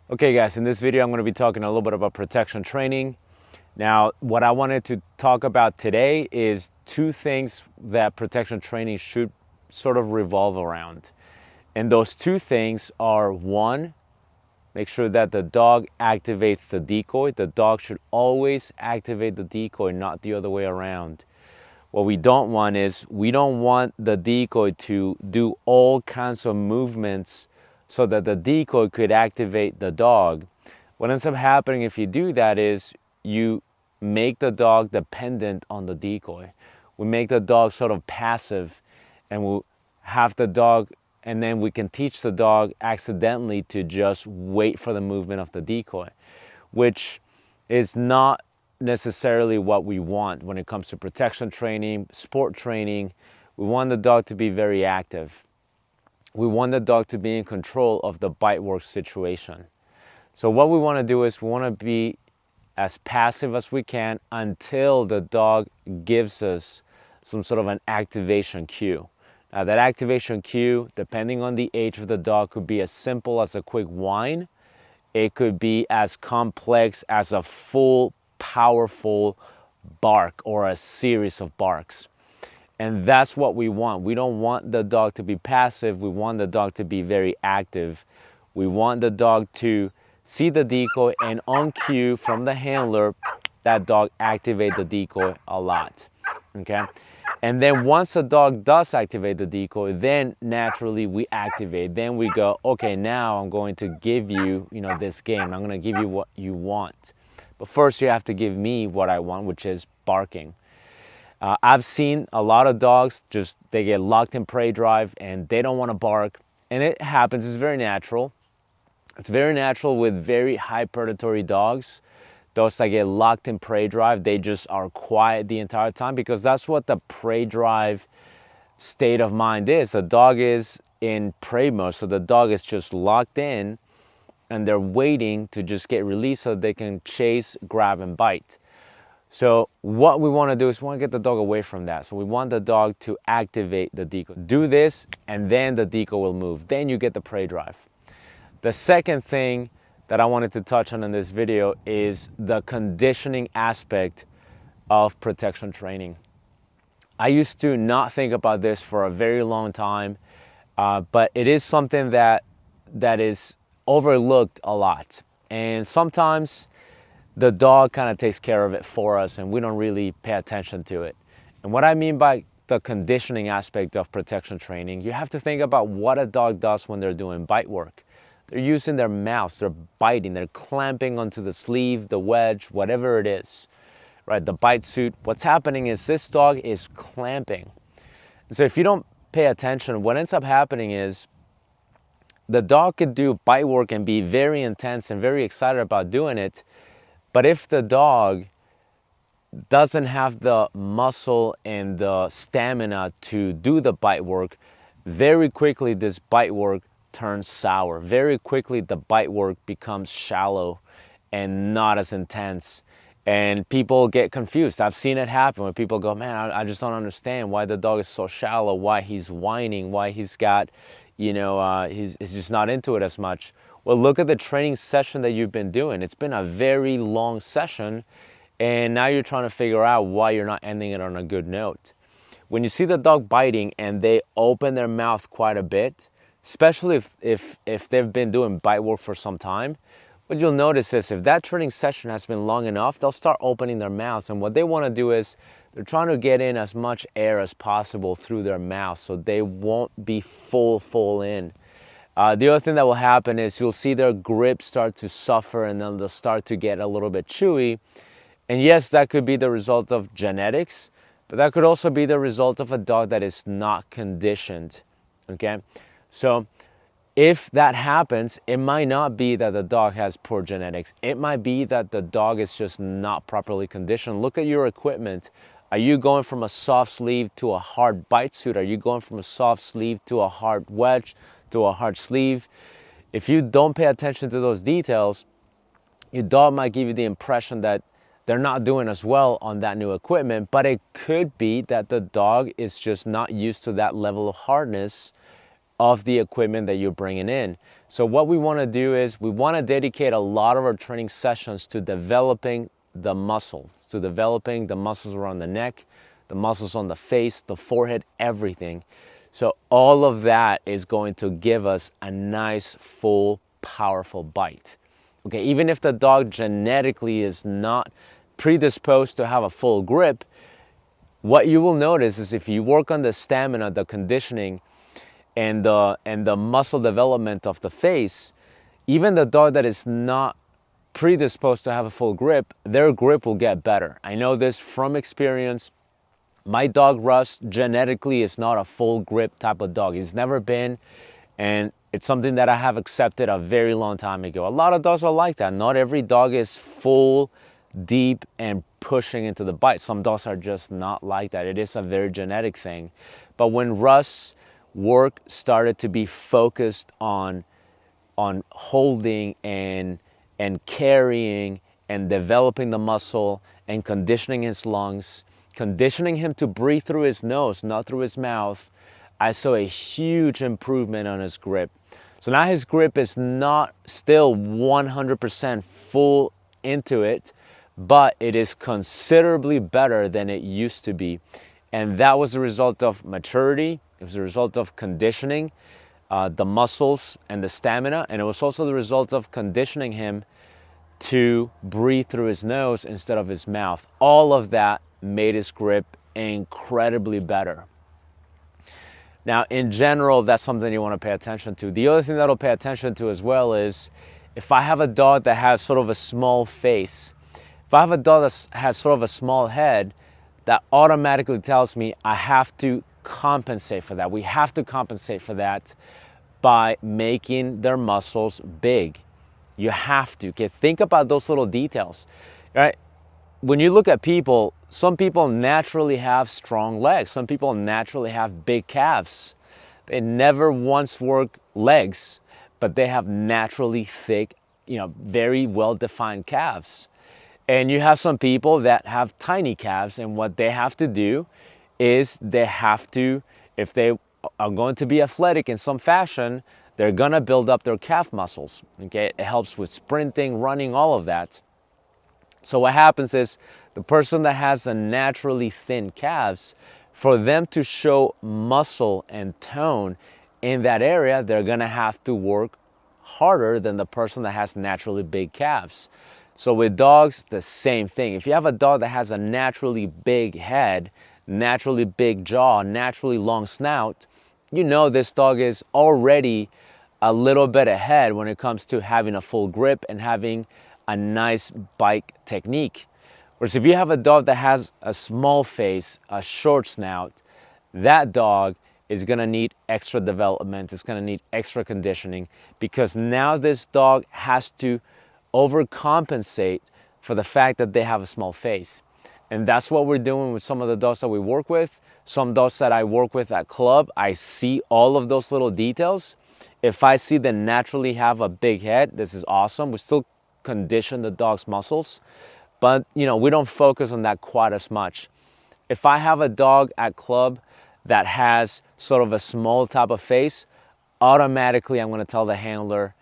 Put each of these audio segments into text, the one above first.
Okay guys, in this video I'm going to be talking a little bit about protection training. Now, what I wanted to talk about today is two things that protection training should sort of revolve around. And those two things are, one, make sure that the dog activates the decoy. The dog should always activate the decoy, not the other way around. What we don't want is, we don't want the decoy to do all kinds of movements so that the decoy could activate the dog. What ends up happening if you do that is you make the dog dependent on the decoy. We make the dog sort of passive, and we'll have the dog, and then we can teach the dog accidentally to just wait for the movement of the decoy, which is not necessarily what we want when it comes to protection training, sport training. We want the dog to be very active. We want the dog to be in control of the bite work situation. So what we want to do is we want to be as passive as we can until the dog gives us some sort of an activation cue. Now that activation cue, depending on the age of the dog, could be as simple as a quick whine. It could be as complex as a full, powerful bark or a series of barks. And that's what we want. We don't want the dog to be passive. We want the dog to be very active. We want the dog to see the decoy, and on cue from the handler, that dog activate the decoy a lot. Okay? And then once the dog does activate the decoy, then naturally we activate. Then we go, okay, now I'm going to give you, this game. I'm going to give you what you want. But first you have to give me what I want, which is barking. I've seen a lot of dogs they get locked in prey drive and they don't want to bark. And it happens, it's very natural. It's very natural with very high predatory dogs. Those that get locked in prey drive, they just are quiet the entire time, because that's what the prey drive state of mind is. The dog is in prey mode, so the dog is just locked in and they're waiting to just get released so they can chase, grab, and bite. So what we want to do is we want to get the dog away from that. So we want the dog to activate the decoy. Do this and then the decoy will move. Then you get the prey drive. The second thing that I wanted to touch on in this video is the conditioning aspect of protection training. I used to not think about this for a very long time, but it is something that is overlooked a lot. And sometimes the dog kind of takes care of it for us and we don't really pay attention to it. And what I mean by the conditioning aspect of protection training, you have to think about what a dog does when they're doing bite work. They're using their mouths, they're biting, they're clamping onto the sleeve, the wedge, whatever it is, right? The bite suit. What's happening is this dog is clamping. So if you don't pay attention, what ends up happening is the dog could do bite work and be very intense and very excited about doing it. But if the dog doesn't have the muscle and the stamina to do the bite work, very quickly this bite work turns sour. Very quickly the bite work becomes shallow and not as intense. And people get confused. I've seen it happen when people go, man, I just don't understand why the dog is so shallow, why he's whining, why he's got, he's just not into it as much. Well, look at the training session that you've been doing. It's been a very long session, and now you're trying to figure out why you're not ending it on a good note. When you see the dog biting and they open their mouth quite a bit, especially if they've been doing bite work for some time, what you'll notice is if that training session has been long enough, they'll start opening their mouths. And what they want to do is they're trying to get in as much air as possible through their mouth so they won't be full in. The other thing that will happen is you'll see their grip start to suffer and then they'll start to get a little bit chewy. And yes, that could be the result of genetics, but that could also be the result of a dog that is not conditioned, okay? So if that happens, it might not be that the dog has poor genetics. It might be that the dog is just not properly conditioned. Look at your equipment. Are you going from a soft sleeve to a hard bite suit? Are you going from a soft sleeve to a hard wedge to a hard sleeve? If you don't pay attention to those details, your dog might give you the impression that they're not doing as well on that new equipment, but it could be that the dog is just not used to that level of hardness of the equipment that you're bringing in. So what we want to do is we want to dedicate a lot of our training sessions to developing the muscles, around the neck, the muscles on the face, the forehead, everything. So all of that is going to give us a nice, full, powerful bite. Okay, even if the dog genetically is not predisposed to have a full grip, what you will notice is if you work on the stamina, the conditioning, and the muscle development of the face, even the dog that is not predisposed to have a full grip, their grip will get better. I know this from experience. My dog Russ genetically is not a full grip type of dog. He's never been, and it's something that I have accepted a very long time ago. A lot of dogs are like that. Not every dog is full, deep, and pushing into the bite. Some dogs are just not like that. It is a very genetic thing. But when Russ' work started to be focused on holding and carrying and developing the muscle and conditioning his lungs, conditioning him to breathe through his nose, not through his mouth, I saw a huge improvement on his grip. So now his grip is not still 100% full into it, but it is considerably better than it used to be. And that was a result of maturity. It was a result of conditioning the muscles and the stamina. And it was also the result of conditioning him to breathe through his nose instead of his mouth. All of that made his grip incredibly better. Now, in general, that's something you want to pay attention to. The other thing that I'll pay attention to as well is if I have a dog that has sort of a small face, if I have a dog that has sort of a small head, that automatically tells me I have to compensate for that. We have to compensate for that by making their muscles big. You have to. Okay, think about those little details, right? When you look at people, some people naturally have strong legs. Some people naturally have big calves. They never once work legs, but they have naturally thick, very well-defined calves. And you have some people that have tiny calves, and what they have to do is they have to, if they are going to be athletic in some fashion, they're gonna build up their calf muscles, okay? It helps with sprinting, running, all of that. So what happens is the person that has a naturally thin calves, for them to show muscle and tone in that area, they're gonna have to work harder than the person that has naturally big calves. So with dogs, the same thing. If you have a dog that has a naturally big head, naturally big jaw, naturally long snout, this dog is already a little bit ahead when it comes to having a full grip and having a nice bite technique. Whereas if you have a dog that has a small face, a short snout, that dog is gonna need extra development, it's gonna need extra conditioning, because now this dog has to overcompensate for the fact that they have a small face. And that's what we're doing with some of the dogs that we work with. Some dogs that I work with at club, I see all of those little details. If I see them naturally have a big head, this is awesome. We still condition the dog's muscles, but we don't focus on that quite as much. If I have a dog at club that has sort of a small type of face, automatically I'm gonna tell the handler,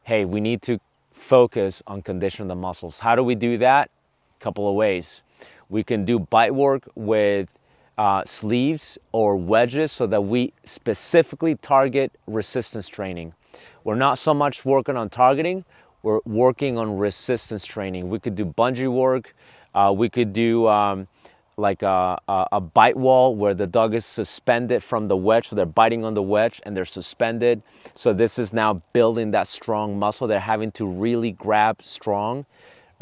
hey, we need to focus on conditioning the muscles. How do we do that? A couple of ways. We can do bite work with sleeves or wedges so that we specifically target resistance training. We're not so much working on targeting, we're working on resistance training. We could do bungee work, we could do like a bite wall where the dog is suspended from the wedge, so they're biting on the wedge and they're suspended. So this is now building that strong muscle. They're having to really grab strong,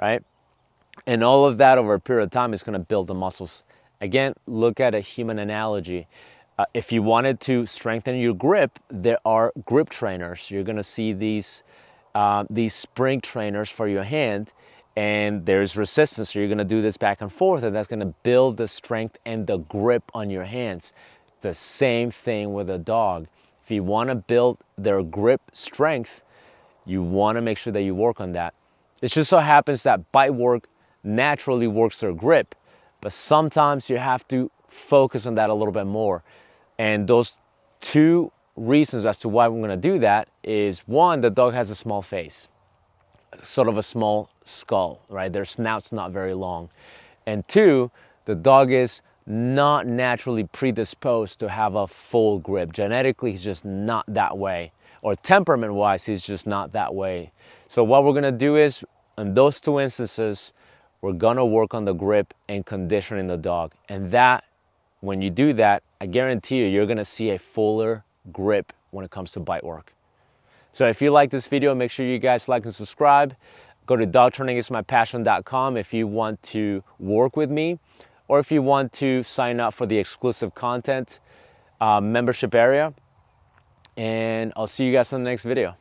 right? And all of that over a period of time is gonna build the muscles. Again, look at a human analogy. If you wanted to strengthen your grip, there are grip trainers. You're gonna see these spring trainers for your hand, and there's resistance. So you're gonna do this back and forth, and that's gonna build the strength and the grip on your hands. It's the same thing with a dog. If you wanna build their grip strength, you wanna make sure that you work on that. It just so happens that bite work naturally works their grip, but sometimes you have to focus on that a little bit more. And those two reasons as to why we're gonna do that is, one, the dog has a small face, sort of a small skull, right? Their snout's not very long. And two, the dog is not naturally predisposed to have a full grip. Genetically, he's just not that way. Or temperament-wise, he's just not that way. So what we're gonna do is, in those two instances, we're gonna work on the grip and conditioning the dog. And that, when you do that, I guarantee you, you're gonna see a fuller grip when it comes to bite work. So if you like this video, make sure you guys like and subscribe. Go to dogtrainingismypassion.com if you want to work with me, or if you want to sign up for the exclusive content membership area. And I'll see you guys in the next video.